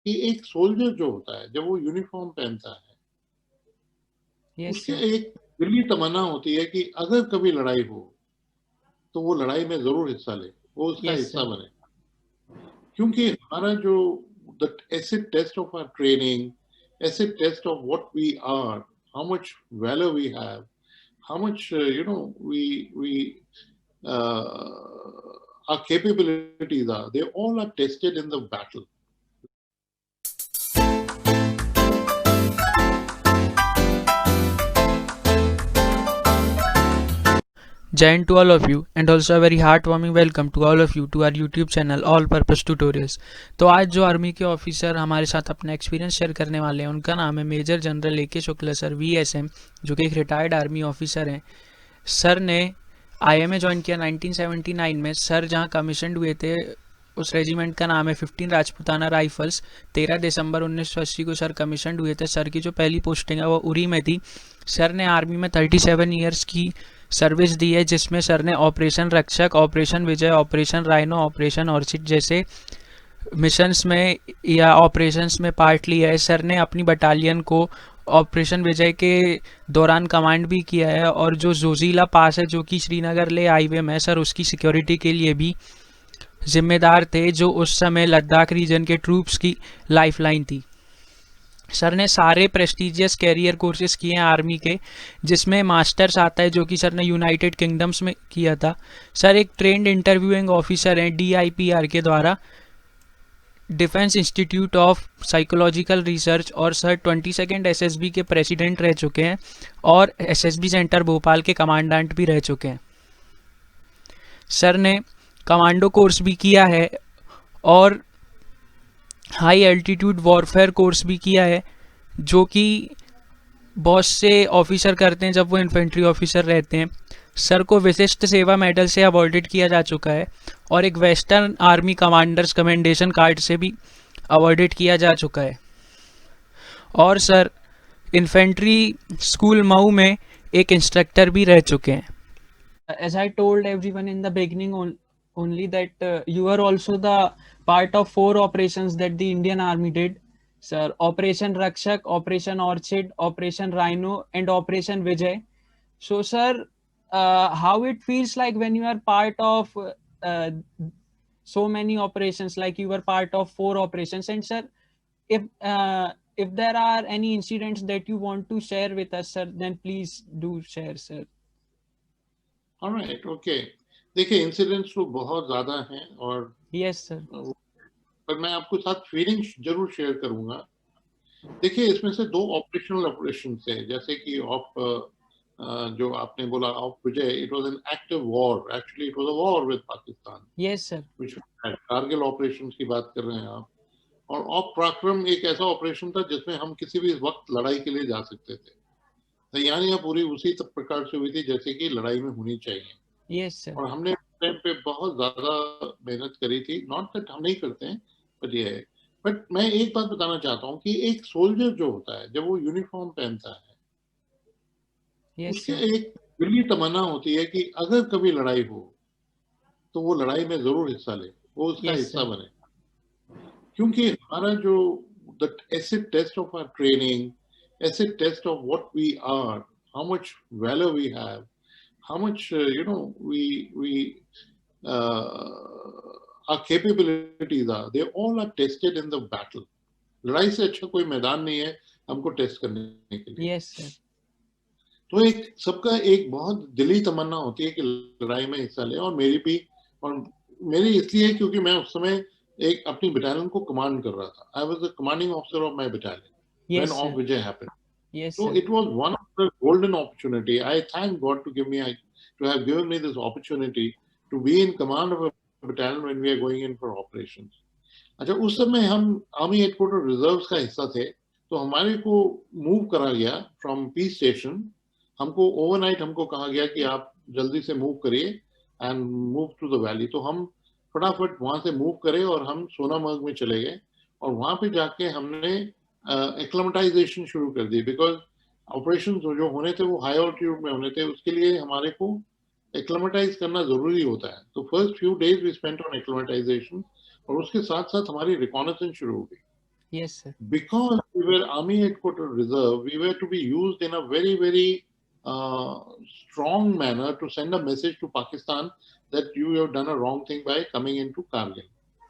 कि एक सोल्जर जो होता है जब वो यूनिफॉर्म पहनता है, यस उसकी सर। एक दिली तमन्ना होती है कि अगर कभी लड़ाई हो तो वो लड़ाई में जरूर हिस्सा ले, वो उसका यस हिस्सा सर। बने। क्योंकि हमारा जो the acid test of our training, acid test of what we are, how much value we have, how much we our capabilities are, they all are tested in the battle. Giant to all of you and also a very heartwarming welcome to all of you to our YouTube channel All Purpose Tutorials। तो आज जो army के officer हमारे साथ अपना experience share करने वाले हैं उनका नाम है major general AK Shukla sir VSM, जो कि एक रिटायर्ड आर्मी ऑफिसर हैं। सर ने IMA ज्वाइन किया 1979 में। सर जहां कमीशनड हुए थे उस रेजिमेंट का नाम है 15 राजपुताना राइफल्स। 13 दिसंबर 1980 को सर कमीशनड हुए थे। सर की जो पहली पोस्टिंग है वो उरी में थी। सर ने आर्मी में 37 ईयर्स की सर्विस दी है, जिसमें सर ने ऑपरेशन रक्षक, ऑपरेशन विजय, ऑपरेशन राइनो, ऑपरेशन ऑर्चिड जैसे मिशंस में या ऑपरेशंस में पार्ट लिया है। सर ने अपनी बटालियन को ऑपरेशन विजय के दौरान कमांड भी किया है, और जो जोजीला पास है जो कि श्रीनगर ले हाईवे में, सर उसकी सिक्योरिटी के लिए भी जिम्मेदार थे, जो उस समय लद्दाख रीजन के ट्रूप्स की लाइफलाइन थी। सर ने सारे प्रेस्टिजियस कैरियर कोर्सेज किए हैं आर्मी के, जिसमें मास्टर्स आता है जो कि सर ने यूनाइटेड किंगडम्स में किया था। सर एक ट्रेंड इंटरव्यूइंग ऑफिसर हैं DIPR के द्वारा, defence institute of psychological research, और सर 22nd SSB के प्रेसिडेंट रह चुके हैं और SSB सेंटर भोपाल के कमांडेंट भी रह चुके हैं। सर ने कमांडो कोर्स भी किया है और हाई एल्टीट्यूड वॉरफेयर कोर्स भी किया है, जो कि बहुत से ऑफिसर करते हैं जब वो इन्फेंट्री ऑफिसर रहते हैं। सर को विशिष्ट सेवा मेडल से अवॉर्डेड किया जा चुका है और एक western army commanders commendation card से भी अवॉर्डेड किया जा चुका है। और सर इन्फेंट्री स्कूल मऊ में एक इंस्ट्रक्टर भी रह चुके हैं। As I told everyone in the beginning only that you are also the part of 4 operations that the Indian Army did. Sir, Operation Rakshak, Operation Orchid, Operation Rhino, and Operation Vijay. So, sir, how it feels like when you are part of uh, so many operations, like you were part of 4 operations, and sir, if there are any incidents that you want to share with us, sir, then please do share, sir. Alright, okay. देखिए, incidents तो बहुत ज्यादा हैं और Yes, sir. पर मैं आपको साथ फीलिंग्स जरूर शेयर करूंगा। देखिए, इसमें से दो ऑपरेशन थे, जैसे कि जो आपने बोला of Vijay, it was an active war, actually it was a war with Pakistan, Yes, sir. which Kargil operation की बात कर रहे हैं आप। और ऑफ पराक्रम एक ऐसा ऑपरेशन था जिसमें हम किसी भी वक्त लड़ाई के लिए जा सकते थे। तैयारियां पूरी उसी प्रकार से हुई थी जैसे कि लड़ाई में होनी चाहिए। Yes, sir. और हमने टाइम पे बहुत ज्यादा मेहनत करी थी, नॉट दैट हम नहीं करते हैं, बट ये है। बट मैं एक बात बताना चाहता हूँ कि एक सोल्जर जो होता है जब वो यूनिफॉर्म पहनता है, Yes, उसकी sir. एक दिली तमन्ना होती है कि अगर कभी लड़ाई हो तो वो लड़ाई में जरूर हिस्सा ले, वो उसका Yes, हिस्सा sir. बने। क्योंकि हमारा जो the acid test of our training, acid test of what we are, how much value we have, how much we our capabilities are, they all are tested in the battle. लड़ाई से अच्छा कोई मैदान नहीं है हमको टेस्ट करने के लिए। Yes, sir. तो एक सबका एक बहुत दिली तमन्ना होती है कि लड़ाई में हिस्सा ले, और मेरी भी। और मेरी इसलिए क्योंकि मैं उस समय एक अपनी बटालियन को कमांड कर रहा था। I was the commanding officer of my battalion Yes, when of sir. Vijay happened. Yes, So sir. it was one of the golden opportunity. I thank God to have given me this opportunity to be in command of a battalion when we are going in for operations. अच्छा, उस समय हम army headquarter reserves का हिस्सा थे, तो हमारे को मूव करा गया फ्रॉम पीस स्टेशन। हमको ओवरनाइट हमको कहा गया कि आप जल्दी से मूव करिए and move to the valley. तो हम फटाफट वहां से मूव करे और हम सोनामर्ग में चले गए, और वहां पे जाके हमने एक्लेमेटाइजेशन शुरू कर दी, बिकॉज ऑपरेशन जो होने थे वो हाई ऑल्टीट्यूड में होने थे, उसके लिए हमारे को एक्लेमेटाइज करना जरूरी होता है। तो first few days we spent on acclimatisation, और उसके साथ साथ हमारी रिकॉनेसेंस शुरू हो गई। Yes, sir. Because we were Army Headquarter Reserve, we were to be used in a very, very strong manner to send a message to Pakistan that you have done a wrong thing by coming into Kargil.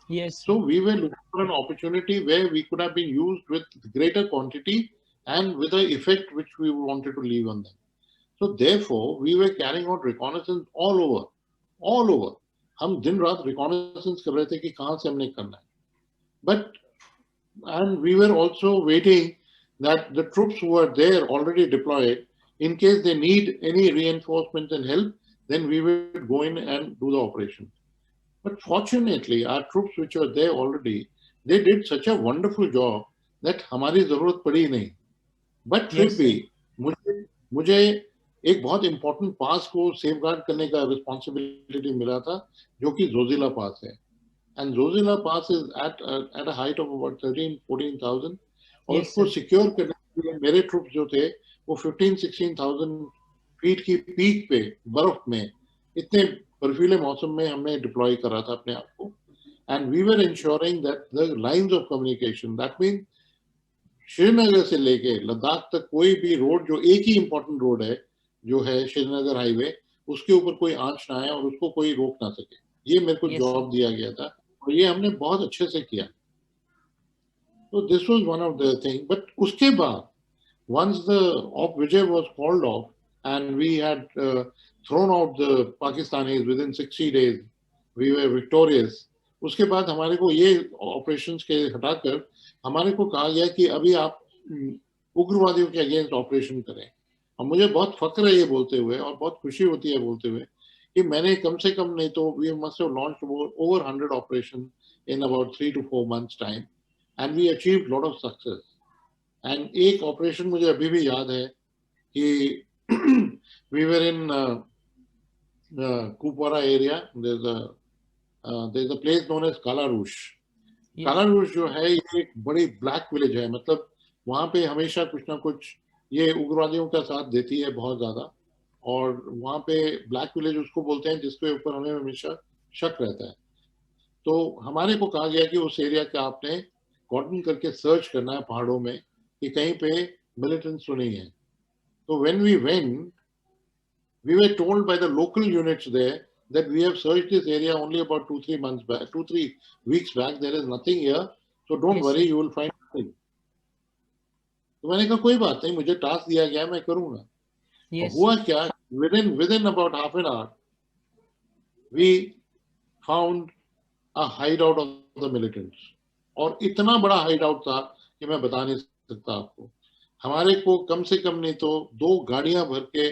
Yes, So sir. we were looking for an opportunity where we could have been used with greater quantity and with the effect which we wanted to leave on them. So therefore, we were carrying out reconnaissance all over, all over. हम दिन रात reconnaissance कर रहे थे कि कहाँ से हमने करना है. But and we were also waiting that the troops who are there already deployed, in case they need any reinforcement and help, then we would go in and do the operation. But fortunately, our troops which were there already, they did such a wonderful job that हमारी जरूरत पड़ी नहीं. But फिर Yes, भी sir. मुझे मुझे एक बहुत इंपॉर्टेंट पास को सेफगार्ड करने का रिस्पॉन्सिबिलिटी मिला था, जो कि जोजिला पास है. And Zoji La pass is at a height of about 13-14,000 और Yes, उसको sir. सिक्योर करने के लिए मेरे ट्रूप्स जो थे वो 15-16,000 फीट की पीक पे बर्फ में इतने बर्फीले मौसम में हमने डिप्लॉय करा था अपने आप को. And we were ensuring that the lines of communication, that mean Srinagar से लेके लद्दाख तक कोई भी रोड, जो एक ही इंपॉर्टेंट रोड है जो है श्रीनगर हाईवे, उसके ऊपर कोई आंच ना आए और उसको कोई रोक ना सके. ये मेरे को Yes, sir. जॉब दिया गया था और ये हमने बहुत अच्छे से किया. तो this was one of the thing. But उसके बाद once the op Vijay was called off and we had thrown out the Pakistanis within 60 days, we were victorious. उसके बाद हमारे को ये ऑपरेशंस के हटाकर हमारे को कहा गया कि अभी आप उग्रवादियों के अगेंस्ट ऑपरेशन करें. और मुझे बहुत फक्र है ये बोलते हुए और बहुत खुशी होती है बोलते हुए कि मैंने कम से कम नहीं तो we must have launched over 100 operations in about 3 to 4 months time and we achieved lot of success. And एक ऑपरेशन मुझे अभी भी याद है कि we were in Kupwara area. There is a place known as Kalaroos. Yes. Kalaroos जो है ये एक बड़ी ब्लैक विलेज है. मतलब वहां पे हमेशा कुछ ना कुछ ये उग्रवादियों का साथ देती है बहुत ज्यादा. और वहां पे ब्लैक विलेज उसको बोलते हैं जिसके ऊपर हमें हमेशा शक रहता है. तो हमारे को कहा गया कि उस एरिया का आपने कॉर्डन करके सर्च करना है पहाड़ों में कि कहीं पे मिलिटेंट्स तो नहीं है. तो when we went, we were told by the local units there that we have searched this area only about 2-3 months back, 2-3 weeks back. There is nothing here, so don't Yes, worry, sir. you will find nothing. तो मैंने कहा कोई बात नहीं, मुझे task दिया गया मैं करूंगा. और Yes, हुआ sir. क्या, within about half an hour we found a hideout of the militants. और इतना बड़ा hideout था कि मैं बता नहीं सकता आपको. हमारे को कम से कम नहीं तो 2 गाड़ियां भर के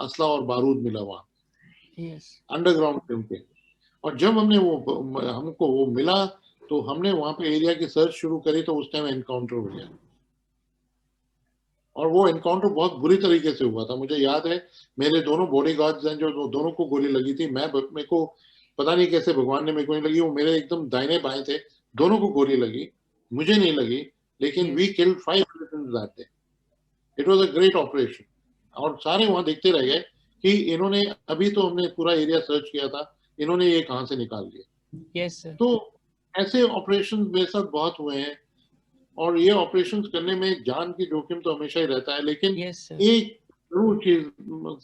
असला और बारूद मिला वहां Yes. अंडरग्राउंड कैंप पे. और जब हमको वो मिला तो हमने वहां पे एरिया की सर्च शुरू करी तो उस टाइम एनकाउंटर हो गया. और वो एनकाउंटर बहुत बुरी तरीके से हुआ था. मुझे याद है मेरे दोनों बॉडीगार्ड्स हैं जो दोनों को गोली लगी थी. मेरे को पता नहीं कैसे भगवान ने मेरे को नहीं लगी, वो मेरे एकदम दाहिने बाएं थे, दोनों को गोली लगी, मुझे नहीं लगी. लेकिन we killed 5 militants that day. It was a great operation. और सारे वहां देखते रह गए कि इन्होंने अभी तो हमने पूरा एरिया सर्च किया था, इन्होंने ये कहां से निकाल लिया. Yes, sir. तो ऐसे ऑपरेशन मेरे साथ बहुत हुए हैं. और ये ऑपरेशन करने में जान की जोखिम तो हमेशा ही रहता है. लेकिन Yes, sir. एक जरूर चीज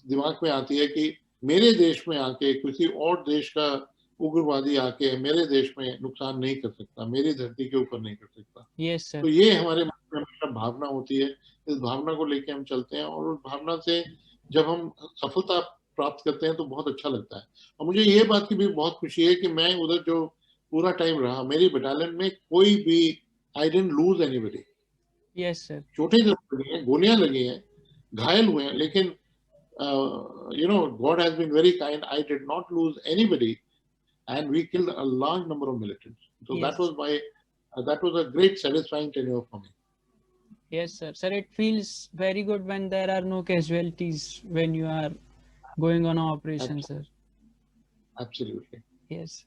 दिमाग में आती है कि मेरे देश में आके किसी और देश का उग्रवादी आके मेरे देश में नुकसान नहीं कर सकता, मेरी धरती के ऊपर नहीं कर सकता. Yes, sir. तो ये हमारे मन में हमेशा भावना होती है. इस भावना को लेके हम चलते हैं और उस भावना से जब हम सफलता प्राप्त करते हैं तो बहुत अच्छा लगता है. और मुझे ये बात की भी बहुत खुशी है कि मैं उधर जो पूरा टाइम रहा मेरी बटालियन में कोई भी I didn't loose anybody. Yes, sir. चोटें जरूर लगी हैं, गोलियां लगी हैं, घायल हुए हैं, लेकिन God has been very kind. I did not lose anybody and we killed a large number of militants. So Yes. that was a great satisfying tenure for me. Yes, sir. Sir, it feels very good when there are no casualties when you are going on an operation, sir. Absolutely. Yes.